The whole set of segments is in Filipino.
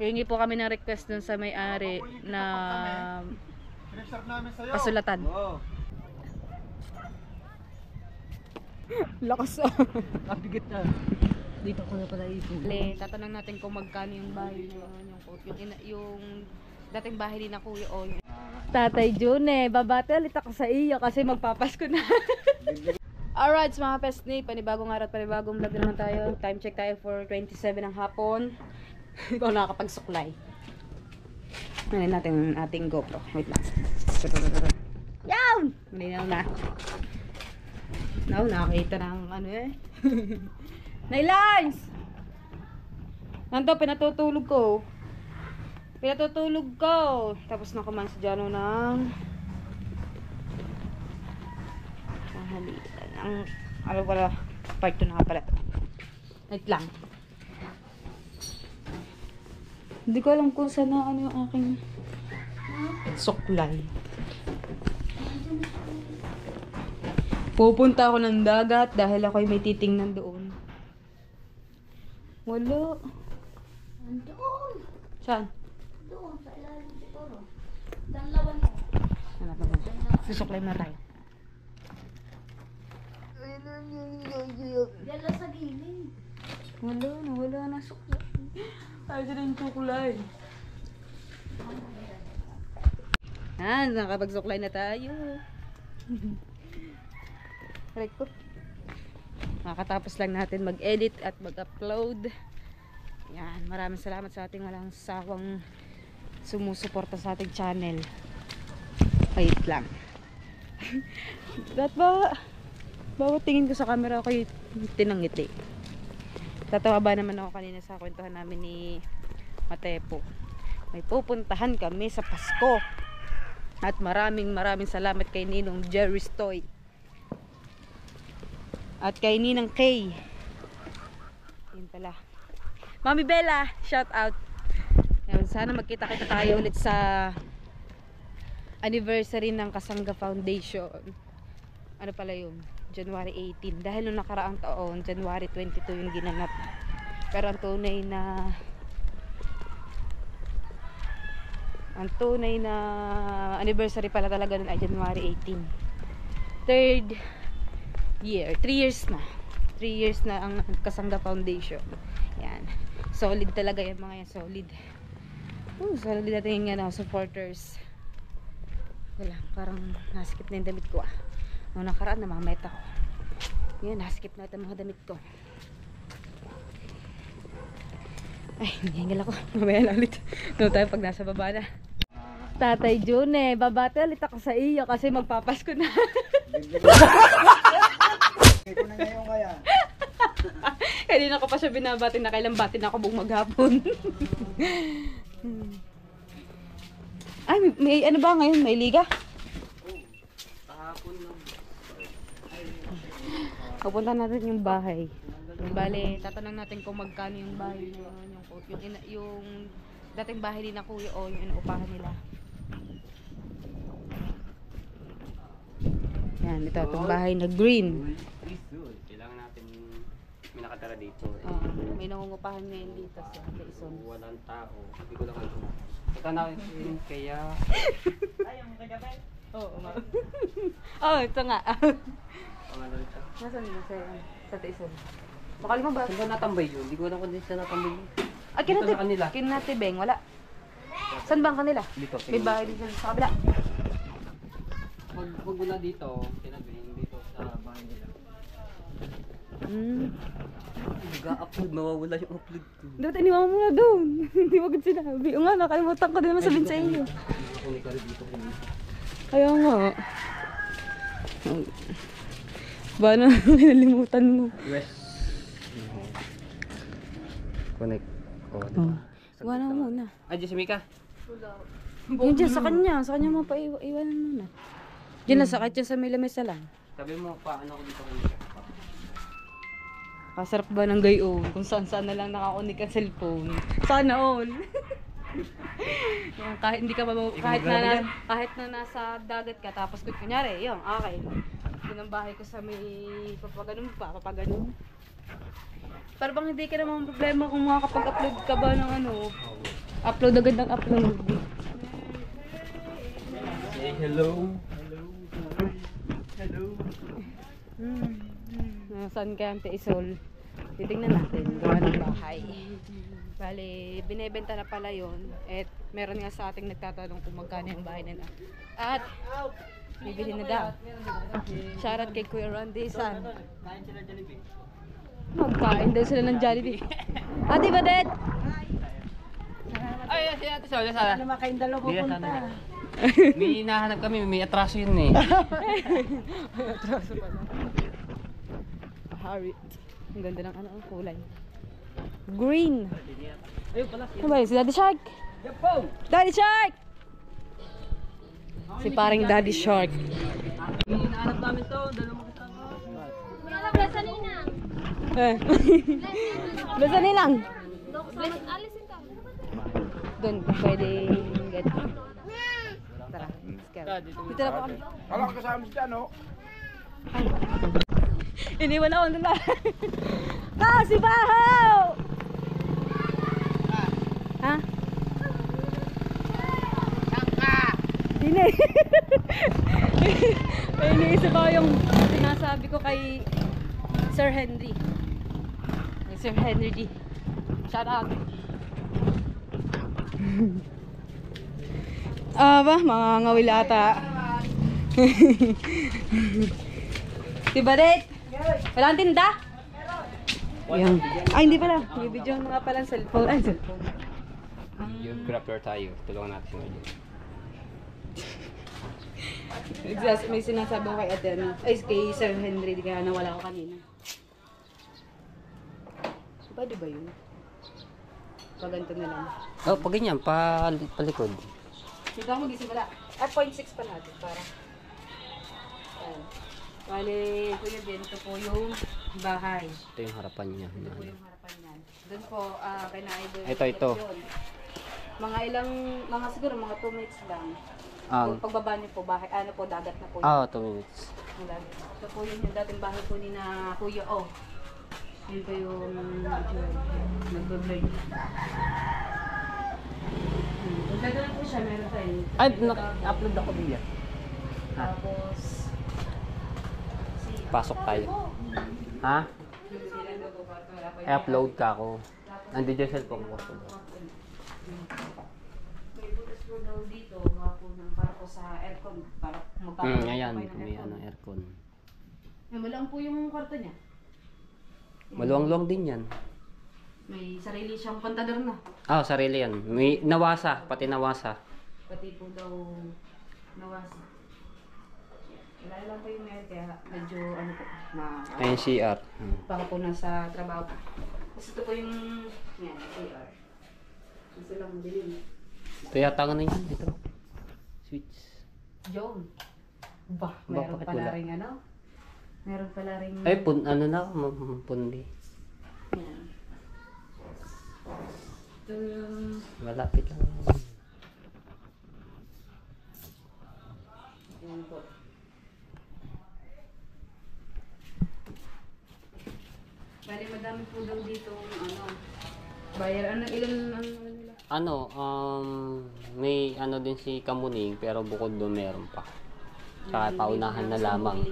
Hingi po kami ng request dun sa may-ari na pasulatan. Lakas ah. Kabigat na. Dito ko na pala ito. Tatanong natin kung magkano yung bahay na yun, yung dating bahay ni na kuya o yung Tatay June, babati ulit ako sa iyo kasi magpapasko na. Alright, mga pesni, panibagong araw at panibagong vlog naman tayo. Time check tayo for 27 ng hapon. Ikaw nakakapagsuklay. Ngayon natin ang ating GoPro. Wait lang. Yan! Malinaw na. Now, nakakita ng ano eh. Nailines! Nando, pinatutulog ko. Tapos nakuman si Jano ng halitan. Ano pala, part 2 na nga pala. Wait lang. Hindi ko alam kung saan na ano yung aking suklay. Pupunta ako ng dagat dahil ako'y may titingnan doon. Wala. Doon. Saan? Doon, sa ilalim siguro. Danlawan mo. Hanap naman. Susuklay na tayo. Dala sa gilid. Wala na suklay. Ay, dyan yung suklay. Nakapagsuklay na tayo. Record. Makatapos lang natin mag-edit at mag-upload. Yan, maraming salamat sa ating walang sawang sumusuporta sa ating channel. Wait lang. Bawat tingin ko sa camera ako'y tinangiti. Tatawa ba naman ako kanina sa kwentuhan namin ni Matepo. May pupuntahan kami sa Pasko. At maraming salamat kay Ninong Jerry Stoy. At kay Ninang Kay. Yun pala. Mami Bella, shout out. Ayun, sana magkita-kita tayo ulit sa anniversary ng Kasangga Foundation. Ano pala yun? January 18. Dahil nung nakaraang taon, January 22 yung ginanap. Pero ang tunay na anniversary pala talaga nun ay January 18. 3 years na. 3 years na ang Kasangga Foundation. Yan. Solid talaga yung mga yan. Solid. Solid natin yung supporters. Wala. Parang naskip na yung damit ko ah. Nung nakaraan na mga meta ko. Yan. Naskip na ito mga damit ko. Ay, hinihingal ako. Mamaya na ulit. Doon tayo pag nasa baba na. Tatay June, babati ulit ako sa iyo kasi magpapasko na. Ito na ngayon kaya. Kanina ko pa siya binabati na kailang bati na ako buong maghapon. Ay, may ano ba ngayon? May liga? Kahapon lang. Pupunta natin yung bahay. Bale, tatanong natin kung magkano yung bahay yung dating bahay din na kuya o yung inuupahan nila. Yan, ito itong bahay na green. Kailangan natin may nakatara dito. May nangungupahan ngayon dito sa Quezon. Walang tao. Hindi ko lang alam. Ito na kaya... Ayaw mo kagabi? Oo, nga. Oh, ito nga. Pangalan ito. Nasaan yun sa Quezon? Bakal mo ba? Saan ba natambay yun? Hindi ko alam kung saan natambay yun. Ah, Dito sa kanila. kinatibeng, wala. Saan ba ang kanila? Dito. May bahay din sa kabila. Pag mula dito, kinabing dito sa bahay nila. Mag-upload, mawawala yung upload ko. Dapat iniwan mo na doon. Hindi mo agad sinabi. O nga, nakalimutan ko din naman sabihin sa inyo. Kaya nga. Ba na nalimutan mo? West. Connect. Iwan na muna. Ay, Jessica. Yun dyan, sa kanya mo pa iwanan muna. Diyan na, sakit dyan sa may lamesa lang. Sabi mo, paano ko dito kanina? Kasarap ba ng gayon? Kung saan na lang nakakunik ang cellphone. Sana all. Kahit hindi ka kahit na nasa dagat ka tapos kunyari, yun, okay. Yun ang bahay ko sa may papaganon. Pero bang hindi ka naman problema kung makakapag-upload ka ba ng ano, Upload agad ng upload. Say hello. Hello. Saan kaya ang Isol? Titingnan natin. Gawa ng bahay. Bali, binebenta na pala yun. At meron nga sa ating nagtatanong kung magkano yung bahay nila. At bibili na daw. Shoutout kay Kuya Randy San. Kain sila Jollibee. Magkain daw sila ng Jollibee. Ate Badet! Ay, si Ate Sol, sana. Ano makain dalawa pupunta? May hinahanap kami, may atraso yun eh. Atraso pala. Harry. Ang ganda ng ano, ang kulay. Green. Ayun pala. Ano ba yun? Si Daddy Shark? Yapo! Daddy Shark! Si paring Daddy Shark. Hinahanap namin to, dalawang kasama. Wala blesa nina. Eh. Basta nilang. Alisin ka. Doon, pwede get. Tara, let's go. Dito na po kami. Wala ka kasama si Jano. Iniwan ako nila. Kasi bahaw! Ha? Sangka! Hindi. May iniisip ako yung sinasabi ko kay Sir Henry. Kay Sir Henry D. Shout out. Ba? Mga ngawil ata. Diba, Red? Walang tinda? Yan. Ay, hindi pala. May video nga pala sa cellphone. Ay, cellphone. Yung grappler tayo, tulungan natin mo yun. May sinasabi ko kay Ate, ay, kay Sir Henry, di kaya nawala ko kanina. Pwede ba yun? Paganto na lang. Oh, pag ganyan, palikod. Dito ako mag-isimula. Ay, 0.6 pa natin para. Ayan. Bale, kuya din, ito po yung bahay. Ito yung harapan niya. Ito po yung harapan niyan. Doon po, kay na-idol. Ito. Mga ilang, siguro mga 2 minutes lang. Ang Pagbaba niyo po, bahay, ano po, dagat na po. 2 minutes. Ang dagat. Ito po yun yung dating bahay po ni na Kuya O. Yun po yung nag-blur niya. Kung gano'n po siya, meron tayo. Ay, upload ako biya. Tapos, Pasok tayo. Ha? I-upload ka ako. Nandito yung cellphone ko. may butas po daw dito, mga po para po sa aircon. Para Ayan, may aircon. Maluwang po yung kwarto niya. Maluwang-luwang din yan. May sarili siyang pantador na. Sarili yan. May nawasa, pati nawasa. Pati po daw nawasa. Wala lang po yung meron kaya medyo ano po na Ayan CR. baka po nasa trabaho po. Tapos ito po yung yan, CR. Gusto lang madilim. Ito yata nga na yan. Ito. Switch. John. Ba, Ba, meron bakit pala wala? ring ano? Meron pala ring Ay, ano na? Pundi. yan. Ito yung Malapit lang. yan po. Bali, madami po daw dito ano. Bayar, ilan nila? May din si Kamuning, pero bukod doon meron pa. Saka paunahan na lamang.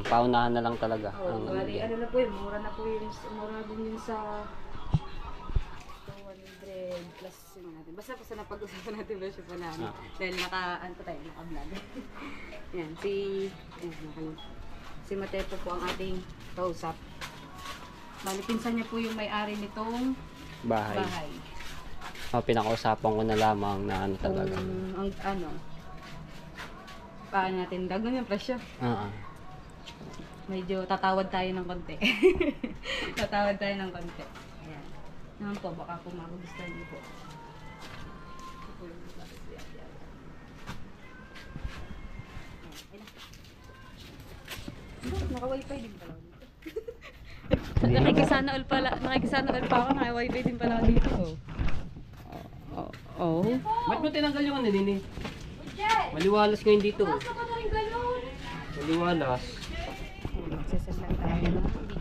Paunahan na lang talaga. Oh, bali, ano na po yun, mura na po yun. Mura din yun sa 200 plus yung natin. Basta po sa napag-usapan natin ba siya po namin. Dahil naka-vlog. Yan, si Matepo po ang ating kausap. Bali, pinsan niya po yung may-ari nitong Bahay. bahay. Pinakausapan ko na lamang na ano talaga. Paano natin dagdag yung presyo. Medyo tatawad tayo ng konti. Tatawad tayo ng konti. Ayan. Naman po, baka po magugustuhan niyo po. Ito po yung naka-wifi din pala. Nakikisana all pa ako, naka-wifi din pala ako dito. Oh. Ba't mo tinanggal yung ano din eh? Maliwalas ngayon dito. Basta ka na rin ganun. Maliwalas. Magsasend lang tayo ng video.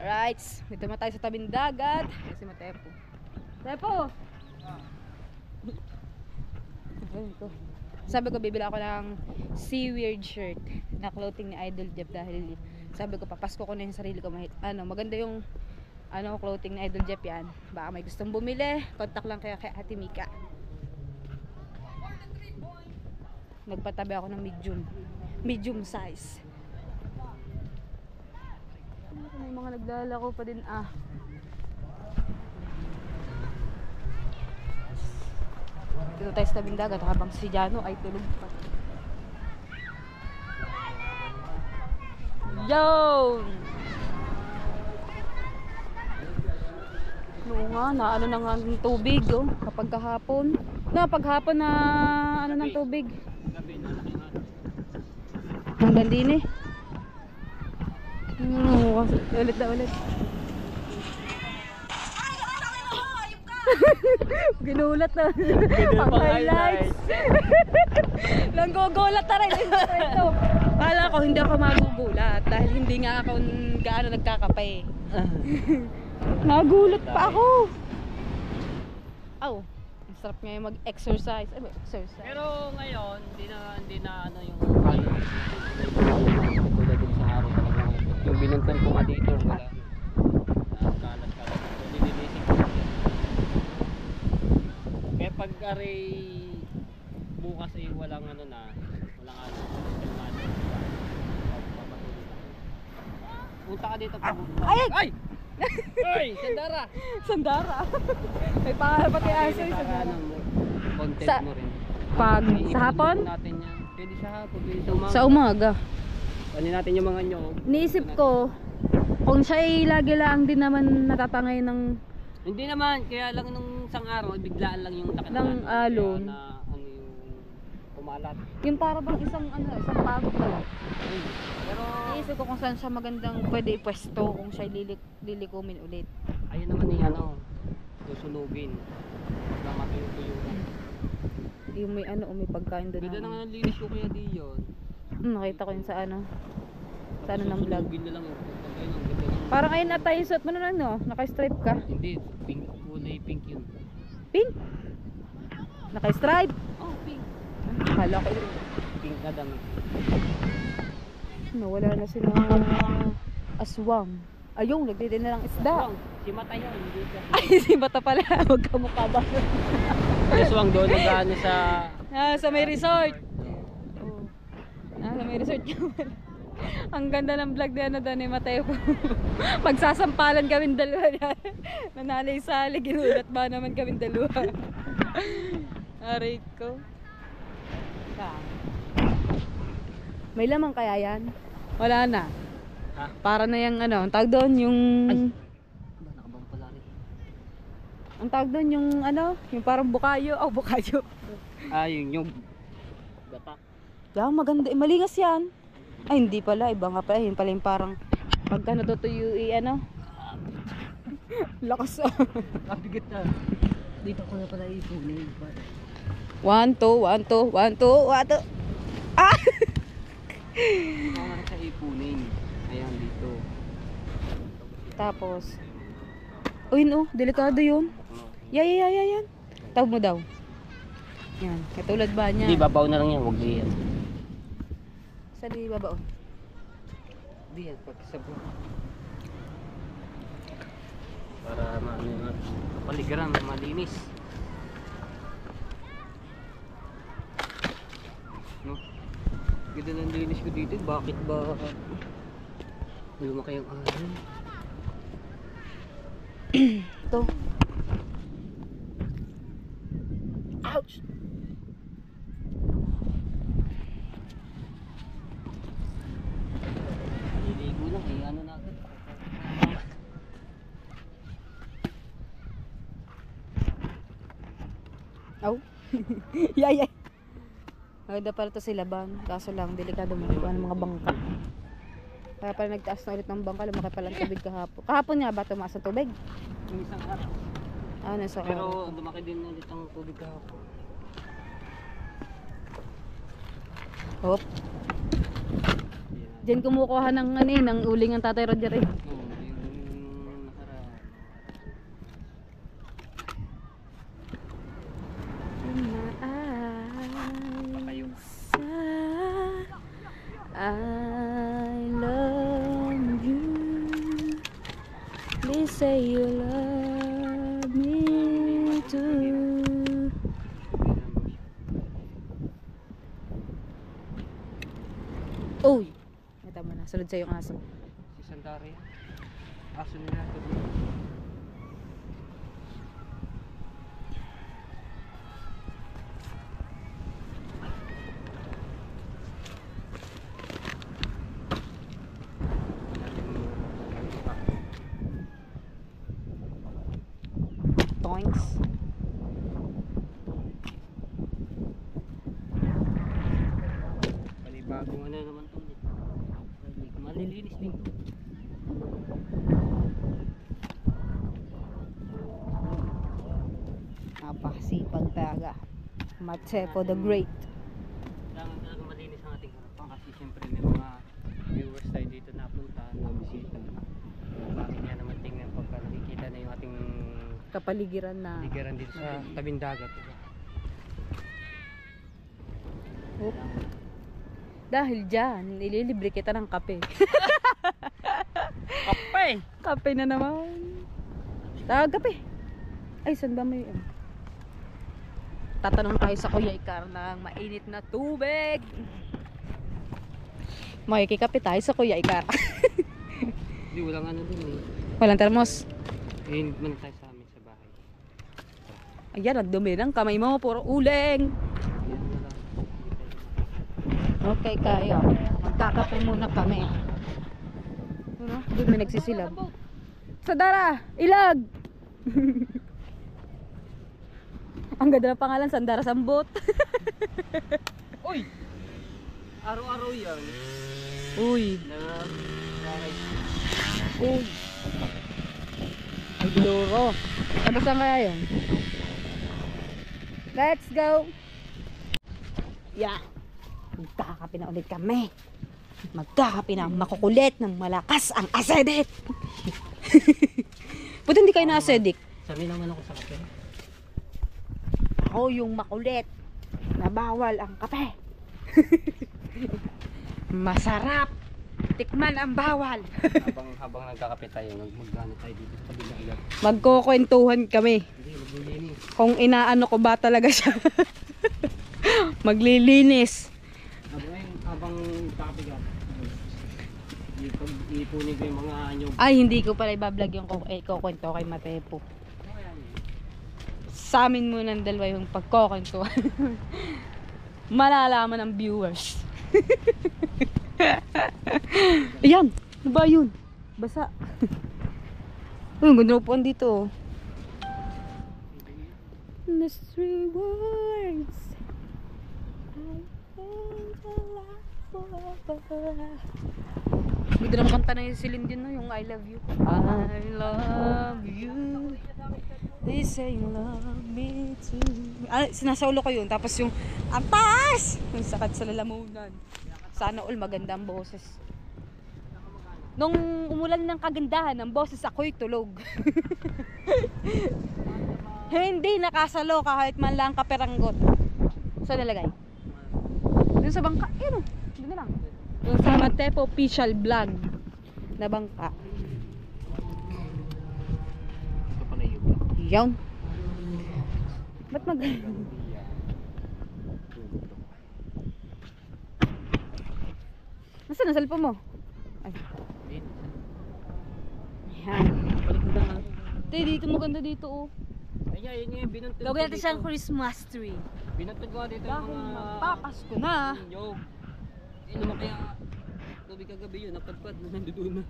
Alright, dito na tayo sa tabing dagat. Kasi Matepo. Tepo! Ayun ko. Sabi ko bibili ako ng Seaweird shirt na clothing ni Idol Jeff dahil sabi ko papasko ko na yung sarili ko maganda yung clothing ni Idol Jeff yan. Baka may gustong bumili, contact lang kaya kay Ate Mika. Nagpatabi ako ng medium size. May mga naglalako pa din Dito tayo sa tabing dagat habang si Jano ay tulog pa. Yun! Oo nga, na na nga ng tubig kapag kahapon. Paghapon na ng tubig. Hanggang din eh. Ulit na ulit. Ginulat na. Ang highlights. Nanggugulat na rin. Kala ko hindi ako magugulat dahil hindi nga ako gaano nagkakape. Nagulat pa ako. Ang sarap ngayon mag-exercise. Exercise. Pero ngayon, hindi na ano yung tulad din sa araw talaga. Yung binuntan ko nga dito, wala. Kalat-kalat. Nililisip ko. Kaya pag aray bukas ay walang walang punta ka dito pa. Ay! Ay! Sandara! May pangarap pati aso yung sandara. Content mo rin. Pag sa hapon? Natin yan. Pwede sa hapon, pwede sa umaga. Sa umaga. Ano natin yung mga nyog. Niisip ko, kung siya ay lagi lang din naman natatangay ng Hindi naman, kaya lang nung isang araw, biglaan lang yung nakita ng alon. Na ano yung kumalat. Yung para bang isang pagod na lang. Pero Niisip ko kung saan siya magandang pwede ipwesto kung siya lilikumin ulit. ayun naman yung susunugin. Baka matuyo-tuyo. Yung may may pagkain doon. Ganda naman ang linis ko kaya di yun. Nakita ko yun sa ng vlog. Susunugin na lang yung pagkain. Ang ganda ng... Parang ayun ata yung suot mo na naka-stripe ka. Hindi, pink, kulay pink yun. Pink? Naka-stripe? Oh, pink. Akala ko Pink na damit. nawala na sila aswang. Ayun, nagtitin na ng isda. Aswang, si Mata yun. Hindi siya. Ay, si Bata pala. Magkamukha ba? Aswang doon nag-ano sa... Sa may resort. Sa may resort naman. Ang ganda ng vlog na doon ni Mateo. Magsasampalan kaming dalawa. Nanalay-sali, ginulat ba naman kaming dalawa. Aray ko. May lamang kaya yan? Wala na. Ha? Para na yung ang tawag doon yung... Ay! Ba, nakabang pala rin. Ang tawag doon yung yung parang bukayo. Bukayo. Yung nyog. Gata. Maganda. Malingas yan. Ay, hindi pala. Iba nga pala. Yun pala yung parang pagka natutuyo lakas. Kabigat na. Dito ko na pala ipunin. 1, 2, 1, 2, 1, 2, 1, 2. Ah! Ito na sa ipunin. Ayan dito. Tapos, delikado yun. Yan. Tawag mo daw. Yan. Katulad ba niya? Hindi, babaw na lang yan. Huwag diyan. Saan di babaon? Diyan, pagkasabo. Para kapaligiran, malinis. No? Ganda ng linis ko dito. Bakit ba lumaki ang alon? Ito. Ouch! Niligo lang na agad. Yay! Maganda pala to si Laban. Kaso lang, delikado mo ng mga bangka. Kaya pala nagtaas na ulit ng bangka. Lumaki pala ang tubig kahapon. Kahapon nga ba tumaas ang tubig? Yung isang araw. Nasa Pero lumaki din ulit ang tubig kahapon. Hop. Diyan kumukuha ng ng uling ng Tatay Roger eh. Oo, yung nakaraan. Uy! Tama na. Sunod sa'yo yung aso. Si Sandaria. Aso nila ito. Toinks. Panibagong ano naman ito. Malilinis dito. Napakasipag talaga. Matepo the Great. Kailangan talaga malinis ang ating harapan kasi siyempre may mga viewers tayo dito napunta na bisita. Bakit nga naman tingnan pagka nakikita na yung ating Kapaligiran na. ligaran dito sa tabing dagat. Diba? Oh. Dahil dyan, nililibre kita ng kape. Kapay! Kape na naman. Kape. Ay, saan ba may... Tatanong tayo sa Kuya Ikar ng mainit na tubig. Makikikape tayo sa Kuya Ikar. Hindi, walang ano dun eh. Walang termos. Eh, man tayo sa amin sa bahay. Ayan, ang dumi ng kamay mo. Puro uling. Yan na lang. Okay kayo. Magkakape muna kami. Ano? Doon may nagsisilab. Sandara! Ilag! Ang ganda ng pangalan, Sandara Sambot. Uy! Araw-araw yan. Uy. Uy. Ay, gloro. Ano saan kaya yun? Let's go! Yeah. Magkakape na ulit kami. Magkakape na makukulit ng malakas ang acidic. Buti hindi kayo na acidic. Sanay naman ako sa kape. Ako yung makulit na bawal ang kape. Masarap. Tikman ang bawal. habang nagkakape tayo, magano tayo dito sa bilang. Magkukwentuhan kami. Hindi, maglilinis. Kung inaano ko ba talaga siya. Maglilinis. Habang nagkakape ka, ipunin ko yung mga anyog. Ay, hindi ko pala ibablog yung kukwento kay Matepo. Sa amin muna ng dalawa yung pagkukwentuhan. Malalaman ng viewers. Ayan, ano ba yun? Basa. Uy, ganda upuan dito. Mystery words. I think the life forever. Ganda naman kanta na yung Celine Dion, no? Yung I love you. I love you. They say you love me too. Ah, sinasaulo ko yun. Tapos yung ang taas! Yung sakat sa lalamunan. Sana all maganda ang boses. Nung umulan ng kagandahan ng boses, ako'y tulog. Hindi nakasalo kahit man lang kaperanggot. Saan nalagay? Doon sa bangka. Yun o. Doon na lang. Doon sa Matepo official vlog na bangka. Ito pala yung Yan. Ba't mag... Nasaan ang cellphone mo? Ay. Yan. balik mo na. Tay, dito maganda dito oh. Ayan, yun yung binuntog. Lagyan natin siyang Christmas tree. Binuntog ko dito Dahil yung mga... magpapasko na. Yo. Eh, naman kaya tubig kagabi yun, napadpad na nandoon na.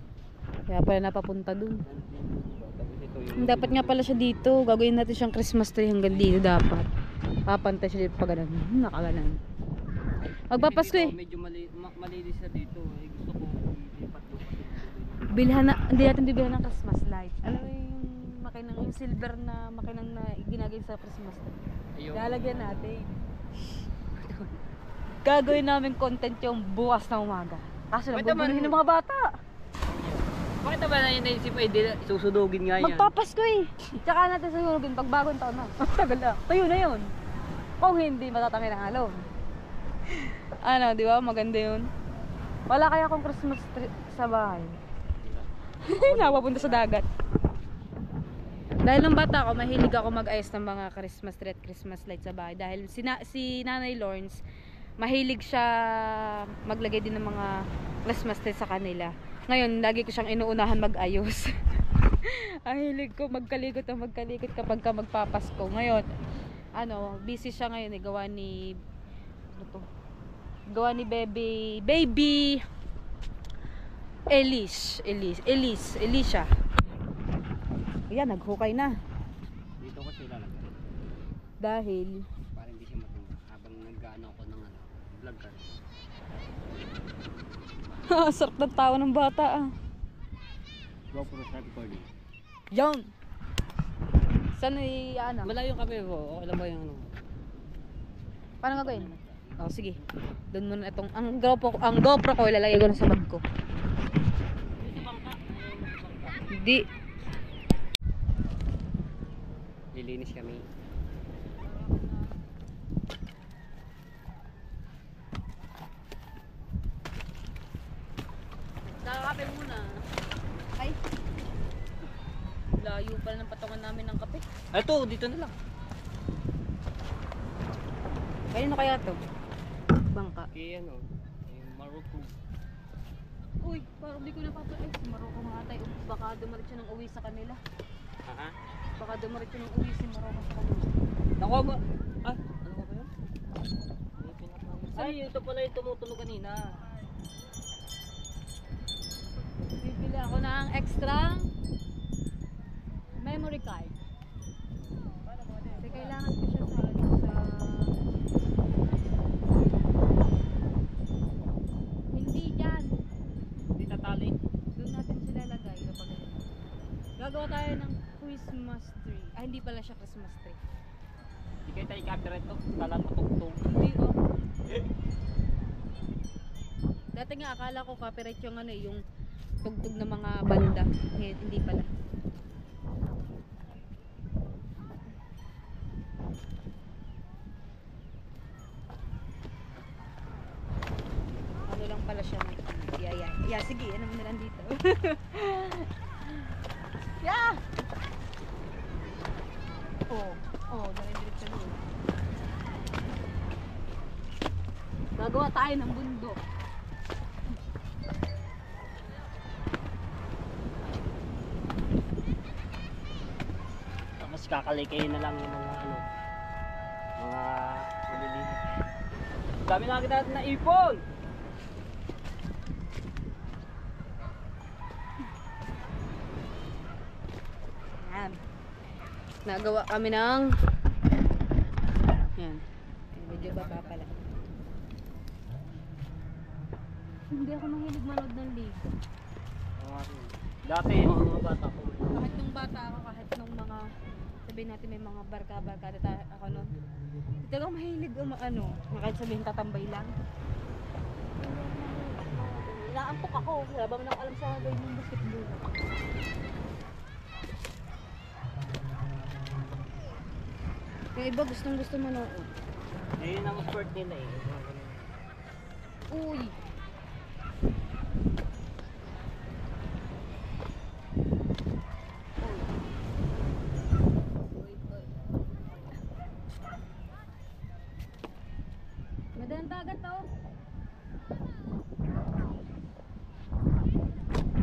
Kaya pala napapunta dun. Tapos ito yung... Dapat nga pala siya dito. Gagawin natin siyang Christmas tree hanggang dito dapat. Papantay siya dito pa ganun. Nakaganan. Magpapasko eh. Medyo malinis na dito. Eh, gusto ko ilipat-lupat. Bilhan na, hindi natin bibilhan ng Christmas lights. Alam mo yung makinang, yung silver na makinang na ginagawin sa Christmas tree. Ayun. Lalagyan natin. Gagawin namin content yung bukas na umaga. Kaso lang, Wait naman. bubuluhin ng mga bata. Bakit naman na yun naisip ay susudugin nga yan? Magpapasko eh. Tsaka natin suyugin pag bagong taon na. Tagal na. Tayo na yun. Kung hindi, matatangin ang alon. Ano, di ba? Maganda yun. Wala kaya akong Christmas tree sa bahay. Napapunta sa dagat. Dahil nung bata ako, mahilig ako mag-ayos ng mga Christmas tree at Christmas lights sa bahay. Dahil si Nanay Lawrence, mahilig siya maglagay din ng mga Christmas tree sa kanila. Ngayon, lagi ko siyang inuunahan mag-ayos. Ang hilig ko magkalikot kapag ka magpapasko. Ngayon, busy siya ngayon gawa ni baby Elisha. Ayan, naghukay na. Dito ko sila lang. Dahil Para hindi siya matumba. Habang nag-ano ako ng vlog ka. sarap ng tawa ng bata ah. GoPro sa recording. Yan. Saan Malayo kami po. Okay lang ba yung Paano gagawin? Sige. Doon muna itong ang GoPro ko ilalagay ko na sa bag ko. Hindi. Lilinis kami. Kakakape muna. Ay. Layo pala ng patungan namin ng kape. Ito, dito na lang. Kanino kaya to? Bangka. Kaya yung Morocco. Uy, parang di ko napapalay. Si Maroko nga tayo. Baka dumarit siya ng uwi sa kanila. Ha? Baka dumarit siya ng uwi si Maroko sa kanila. Naku ba? Ano ka ba yun? Ay, ito pala yung tumutunog kanina. Bibili ako ng extra memory card. Kasi kailangan ko siya sa hindi dyan. Hindi tatali. Doon natin sila lagay kapag gagawa tayo ng Christmas tree. Hindi pala siya Christmas tree. Hindi kayo tayo copyright to. Kalang matugtog. Hindi Dati nga akala ko copyright yung yung tugtog ng mga banda. Ngayon, hindi pala. Ano lang pala siya. Yeah, sige, ano mo na lang dito. Yeah! Dire-diretso doon. Gagawa tayo ng bundok. Tapos kakalikay na lang yung mga mga maliliit. Dami na natin na ipon! Yan. Nagawa kami ng yan. Medyo baba pala. Hindi ako mahilig manood ng ligo. Dati yung mga bata ko. Kahit nung bata ako, kahit nung mga sabihin natin may mga barka-barka ako noon. Hindi ako mahilig kahit sabihin tatambay lang. Naampok ako. Wala ba man ako alam sa gawin ng basketball. Yung iba gustong-gusto manood. Eh, yun ang sport nila eh. Uy! Madang dagat to.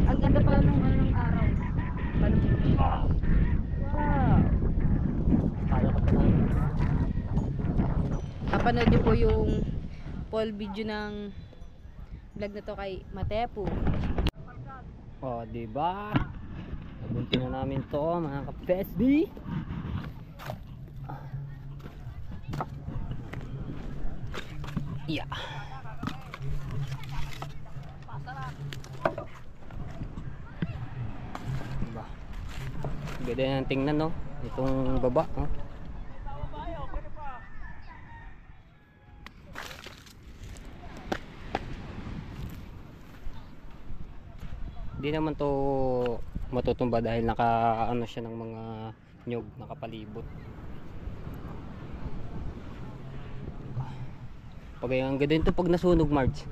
Ang ganda pala nung araw. Wow! Kaya ko pa na. Kapanood niyo po yung full video ng vlog na to kay Matepu. Oh, diba? Nabunti na namin to mga ka-PSB. Yeah. Diba? Ganda yung tingnan no. Itong baba no. Hindi naman to matutumba dahil naka siya ng mga nyog nakapalibot. Pag ang ganda nito pag nasunog, Marge.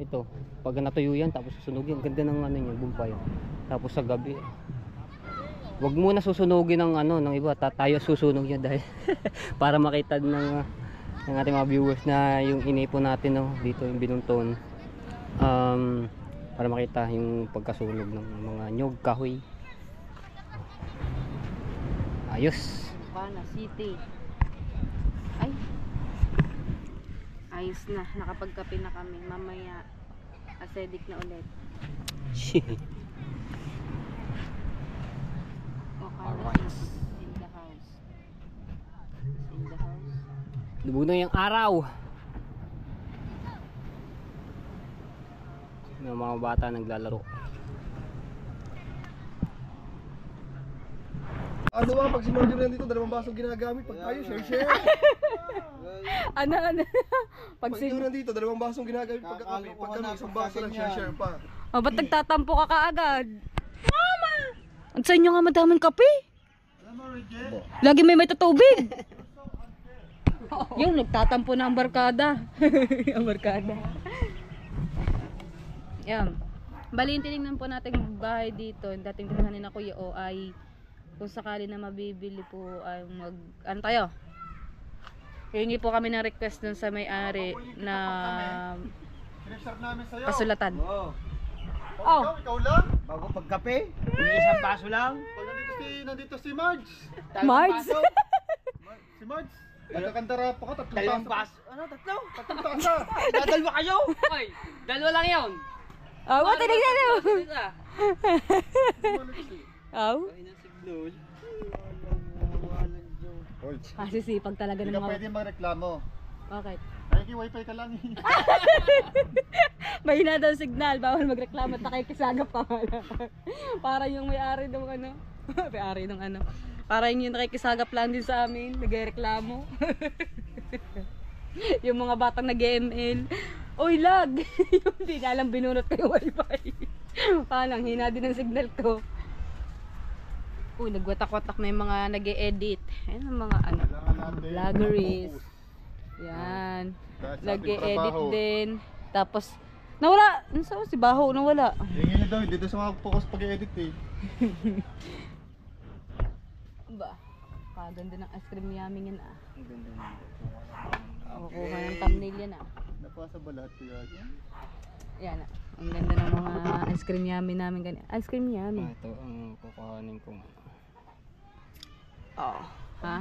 Ito, pag natuyo yan tapos susunugin, ganda ng niya, bumpay. Tapos sa gabi, wag muna susunugin ng ng iba, tayo susunog yan dahil para makita ng ng ating mga viewers na yung inipon natin, no, dito yung binunton, para makita yung pagkasunog ng mga nyog, kahoy. Ayos. Pana City. Ay. Ayos na. Nakapagkape na kami. Mamaya acidic na ulit. Alright. In the house. In the house. Lubog na yung araw. Yung mga bata naglalaro. Ano ba, pag si Marjorie nandito, dalawang basong ginagamit. Pag tayo, share. Ano? Pag ikaw nandito, dalawang basong ginagamit pagkakape. Pag kami, isang baso lang, share pa. Oh, ba't nagtatampo ka kaagad? Mama! Ang sa inyo nga madaming kape. Lagi may tutubig. Yung nagtatampo na ang barkada. Ang barkada. Yan. Bali, tinignan po natin yung bahay dito. Yung dating tinahanin na Kuya O ay kung sakali na mabibili po ay ano tayo? Hingi po kami ng request dun sa may-ari na Sineserve namin sa'yo. pasulatan. Oh. Oh. Ikaw lang? Bago pagkape, isang baso lang. Pag nandito si Marge. Mars? Si Marge. Nagkakantara pa ka, Dalawang baso. Ano, tatlo? Tatlong taas na. Dadalwa kayo? Ay, dalawa lang yun. Oh, what tinignan mo? Oh? Kasi sipag talaga Hindi ng ka mga... pwede magreklamo. Bakit? Nakiki-wifi ka lang eh. Mahina daw signal, bawal magreklamo at nakikisagap pa wala. Para yung may-ari ng ano, may-ari ng ano. Para yung nakikisagap lang din sa amin, nagreklamo. Yung mga batang nag-ML, oy lag! Yung hindi niya alam binunot ko yung wifi. Parang hina din ang signal ko. Uy, nagwatak-watak na yung mga nag-e-edit. Ayan ang mga ano, vloggeries. Yan. Nag-e-edit din. Tapos, nawala. Ano sa si Baho? Nawala. Yung yun daw, dito sa mga focus pag-edit eh. Ba? Kaganda ng ice cream yummy yan ah. Ang ganda na. Kukuha ng thumbnail yan ah. Napasa ba lahat ko yan? Yan ah. Ang ganda ng mga ice cream yummy namin ganyan. Ice cream yummy. Ito ang kukuhanin ko. Oh. Ha?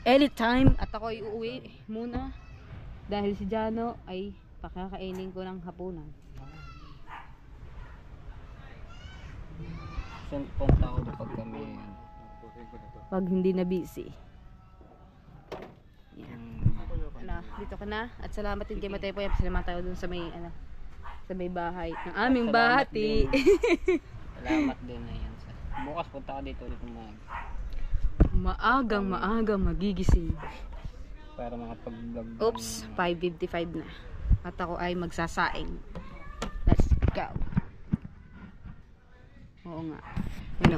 Anytime. At ako ay uuwi muna. Dahil si Jano ay pakakainin ko ng hapunan. Saan punta ako pag kami? Pag hindi na busy. Yan. Ano, dito ka na. At salamat din kay Mateo po. Salamat tayo dun sa may ano, sa may bahay ng aming Salamat bahati. Salamat din na yan. Bukas punta ka dito ulit umaga. Maagang magigising. Para makapag-vlog. Oops, 5:55 na. At ako ay magsasaing. Let's go. Oo nga. Ano?